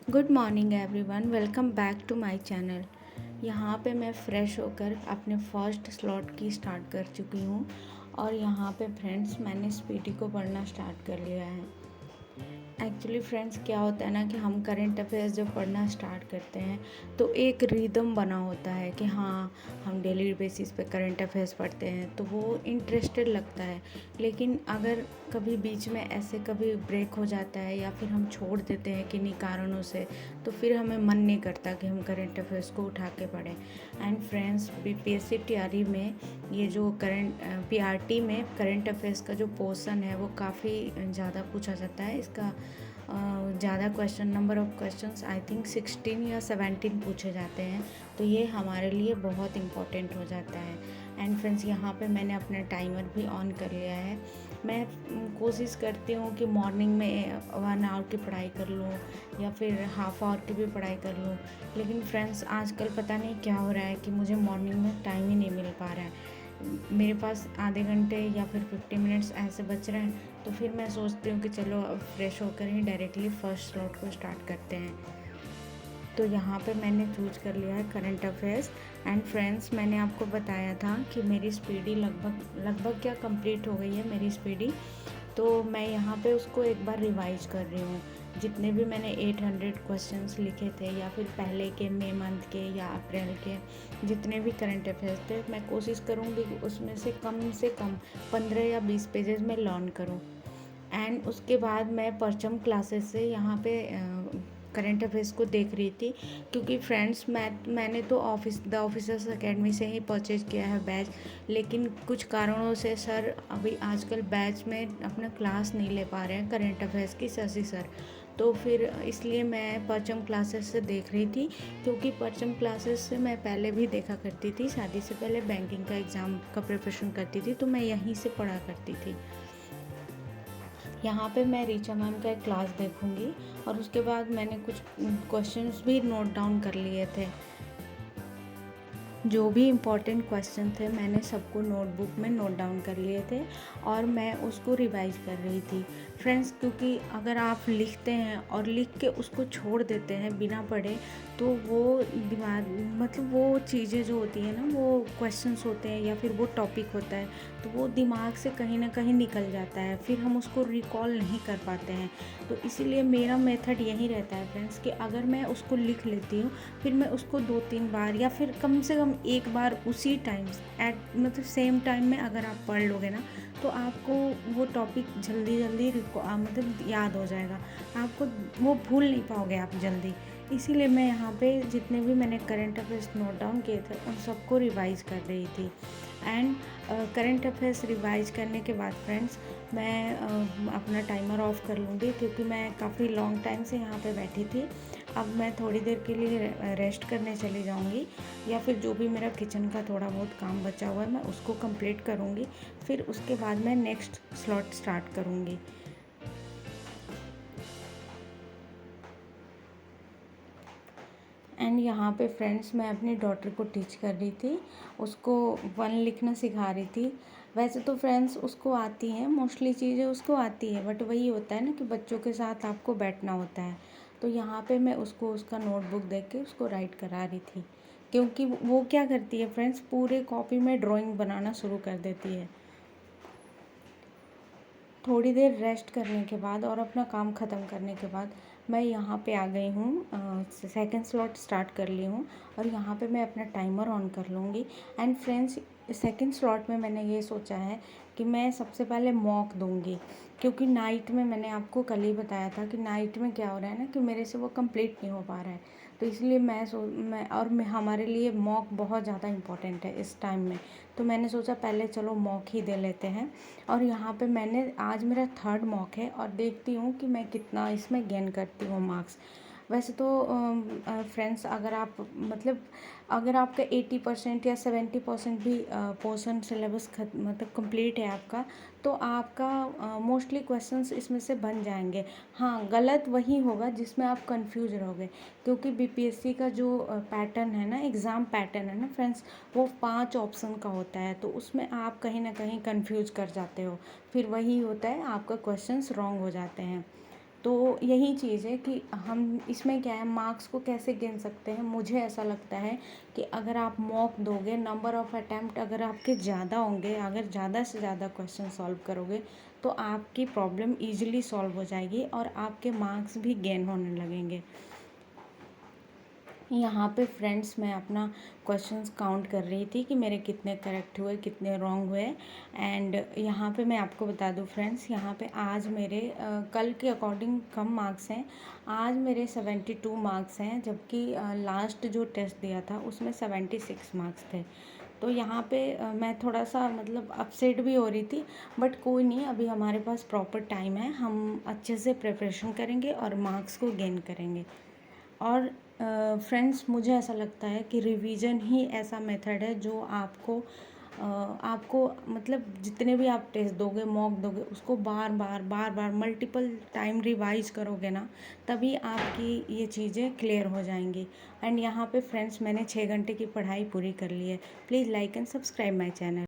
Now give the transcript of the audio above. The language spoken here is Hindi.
Good morning everyone, welcome back to my channel. यहाँ पे मैं फ़्रेश होकर अपने फर्स्ट स्लॉट की स्टार्ट कर चुकी हूँ और यहाँ पे फ्रेंड्स मैंने स्पीडी को पढ़ना स्टार्ट कर लिया है। एक्चुअली फ्रेंड्स क्या होता है ना कि हम करंट अफेयर्स जब पढ़ना स्टार्ट करते हैं तो एक रिदम बना होता है कि हाँ, हम डेली बेसिस पे करंट अफेयर्स पढ़ते हैं तो वो इंटरेस्टेड लगता है। लेकिन अगर कभी बीच में ऐसे कभी ब्रेक हो जाता है या फिर हम छोड़ देते हैं किन्हीं कारणों से, तो फिर हमें मन नहीं करता कि हम करंट अफेयर्स को उठा के पढ़ें। एंड फ्रेंड्स, बीपीएससी टीआरई में ये जो करंट पीआरटी में करंट अफेयर्स का जो पोर्शन है वो काफ़ी ज़्यादा पूछा जाता है। इसका ज़्यादा question, number of questions I think 16 या 17 पूछे जाते हैं, तो ये हमारे लिए बहुत इम्पोर्टेंट हो जाता है। एंड फ्रेंड्स, यहाँ पे मैंने अपना टाइमर भी ऑन कर लिया है। मैं कोशिश करती हूँ कि मॉर्निंग में 1 आवर की पढ़ाई कर लूँ या फिर हाफ आवर की भी पढ़ाई कर लूँ। लेकिन फ्रेंड्स, आजकल पता नहीं क्या हो रहा है कि मुझे मॉर्निंग में टाइम ही नहीं मिल पा रहा है। मेरे पास आधे घंटे या फिर 50 मिनट्स ऐसे बच रहे हैं, तो फिर मैं सोचती हूँ कि चलो अब फ्रेश होकर ही डायरेक्टली फर्स्ट स्लॉट को स्टार्ट करते हैं। तो यहाँ पे मैंने चूज कर लिया है करंट अफेयर्स। एंड फ्रेंड्स, मैंने आपको बताया था कि मेरी स्पीडी लगभग क्या कंप्लीट हो गई है मेरी स्पीडी। तो मैं यहाँ पे उसको एक बार रिवाइज कर रही हूँ। जितने भी मैंने 800 क्वेश्चंस लिखे थे या फिर पहले के मई मंथ के या अप्रैल के जितने भी करंट अफेयर्स थे, मैं कोशिश करूँगी कि उसमें से कम 15 या 20 पेजेस में लर्न करूँ। एंड उसके बाद मैं परचम क्लासेस से यहाँ पे करंट अफेयर्स को देख रही थी, क्योंकि फ्रेंड्स मैंने तो द ऑफिसर्स एकेडमी से ही परचेज किया है बैच। लेकिन कुछ कारणों से सर अभी आजकल बैच में अपना क्लास नहीं ले पा रहे हैं करंट अफेयर्स की, शशि सर। तो फिर इसलिए मैं परचम क्लासेस से देख रही थी, क्योंकि परचम क्लासेस से मैं पहले भी देखा करती थी। शादी से पहले बैंकिंग का एग्ज़ाम का प्रिपरेशन करती थी, तो मैं यहीं से पढ़ा करती थी। यहाँ पे मैं रीचा मैम का एक क्लास देखूँगी और उसके बाद मैंने कुछ क्वेश्चंस भी नोट डाउन कर लिए थे। जो भी इम्पोर्टेंट क्वेश्चन थे मैंने सबको नोटबुक में नोट डाउन कर लिए थे और मैं उसको रिवाइज कर रही थी फ्रेंड्स। क्योंकि अगर आप लिखते हैं और लिख के उसको छोड़ देते हैं बिना पढ़े, तो वो दिमाग मतलब वो चीज़ें जो होती हैं ना, वो क्वेश्चंस होते हैं या फिर वो टॉपिक होता है, तो वो दिमाग से कहीं ना कहीं निकल जाता है, फिर हम उसको रिकॉल नहीं कर पाते हैं। तो इसीलिए मेरा मेथड यही रहता है फ्रेंड्स कि अगर मैं उसको लिख लेती हूँ, फिर मैं उसको 2-3 बार या फिर कम से कम एक बार उसी टाइम मतलब सेम टाइम में अगर आप पढ़ लोगे ना, तो आपको वो टॉपिक जल्दी जल्दी मतलब याद हो जाएगा। आपको वो भूल नहीं पाओगे आप जल्दी। इसीलिए मैं यहाँ पे जितने भी मैंने करंट अफेयर्स नोट डाउन किए थे उन सबको रिवाइज कर रही थी। एंड करंट अफेयर्स रिवाइज करने के बाद फ्रेंड्स, मैं अपना टाइमर ऑफ कर लूँगी, क्योंकि मैं काफ़ी लॉन्ग टाइम से यहाँ पे बैठी थी। अब मैं थोड़ी देर के लिए रेस्ट करने चली जाऊँगी, या फिर जो भी मेरा किचन का थोड़ा बहुत काम बचा हुआ है मैं उसको कंप्लीट करूँगी। फिर उसके बाद मैं नेक्स्ट स्लॉट स्टार्ट करूँगी। एंड यहाँ पे फ्रेंड्स, मैं अपनी डॉटर को टीच कर रही थी, उसको 1 लिखना सिखा रही थी। वैसे तो फ्रेंड्स उसको आती हैं, मोस्टली चीज़ें उसको आती है, बट वही होता है ना कि बच्चों के साथ आपको बैठना होता है। तो यहाँ पे मैं उसको उसका नोटबुक देख के उसको राइट करा रही थी, क्योंकि वो क्या करती है फ्रेंड्स, पूरे कॉपी में ड्राइंग बनाना शुरू कर देती है। थोड़ी देर रेस्ट करने के बाद और अपना काम ख़त्म करने के बाद मैं यहाँ पे आ गई हूँ, सेकंड स्लॉट स्टार्ट कर ली हूँ और यहाँ पे मैं अपना टाइमर ऑन कर लूँगी। एंड फ्रेंड्स, सेकंड स्लॉट में मैंने ये सोचा है कि मैं सबसे पहले मॉक दूँगी, क्योंकि नाइट में मैंने आपको कल ही बताया था कि नाइट में क्या हो रहा है ना कि मेरे से वो कंप्लीट नहीं हो पा रहा है। तो इसलिए मैं हमारे लिए मॉक बहुत ज़्यादा इम्पोर्टेंट है इस टाइम में। तो मैंने सोचा पहले चलो मॉक ही दे लेते हैं। और यहाँ पे मैंने आज मेरा 3rd मॉक है और देखती हूँ कि मैं कितना इसमें गेन करती हूँ मार्क्स। वैसे तो फ्रेंड्स, अगर आप मतलब अगर आपका 80% या 70% भी पोर्शन सिलेबस मतलब कंप्लीट है आपका, तो आपका मोस्टली क्वेश्चंस इसमें से बन जाएंगे। हाँ, गलत वही होगा जिसमें आप कंफ्यूज रहोगे, क्योंकि बीपीएससी का जो पैटर्न है ना, एग्ज़ाम पैटर्न है ना फ्रेंड्स, वो 5 ऑप्शन का होता है, तो उसमें आप कहीं ना कहीं कंफ्यूज कर जाते हो, फिर वही होता है आपका क्वेश्चंस रॉन्ग हो जाते हैं। तो यही चीज़ है कि हम इसमें क्या है, मार्क्स को कैसे गिन सकते हैं। मुझे ऐसा लगता है कि अगर आप मॉक दोगे, नंबर ऑफ़ अटैम्प्ट अगर आपके ज़्यादा होंगे, अगर ज़्यादा से ज़्यादा क्वेश्चन सॉल्व करोगे तो आपकी प्रॉब्लम ईजिली सॉल्व हो जाएगी और आपके मार्क्स भी गेन होने लगेंगे। यहाँ पे फ्रेंड्स मैं अपना क्वेश्चंस काउंट कर रही थी कि मेरे कितने करेक्ट हुए, कितने रॉन्ग हुए। एंड यहाँ पे मैं आपको बता दूँ फ्रेंड्स, यहाँ पे आज मेरे कल के अकॉर्डिंग कम मार्क्स हैं। आज मेरे 72 मार्क्स हैं, जबकि लास्ट जो टेस्ट दिया था उसमें 76 मार्क्स थे। तो यहाँ पे मैं थोड़ा सा मतलब अपसेट भी हो रही थी, बट कोई नहीं, अभी हमारे पास प्रॉपर टाइम है, हम अच्छे से प्रिपरेशन करेंगे और मार्क्स को गेन करेंगे। और फ्रेंड्स मुझे ऐसा लगता है कि रिवीजन ही ऐसा मेथड है जो आपको मतलब जितने भी आप टेस्ट दोगे, मॉक दोगे, उसको बार बार मल्टीपल टाइम रिवाइज करोगे ना, तभी आपकी ये चीज़ें क्लियर हो जाएंगी। एंड यहाँ पे फ्रेंड्स मैंने 6 घंटे की पढ़ाई पूरी कर ली है। Please like and subscribe my channel.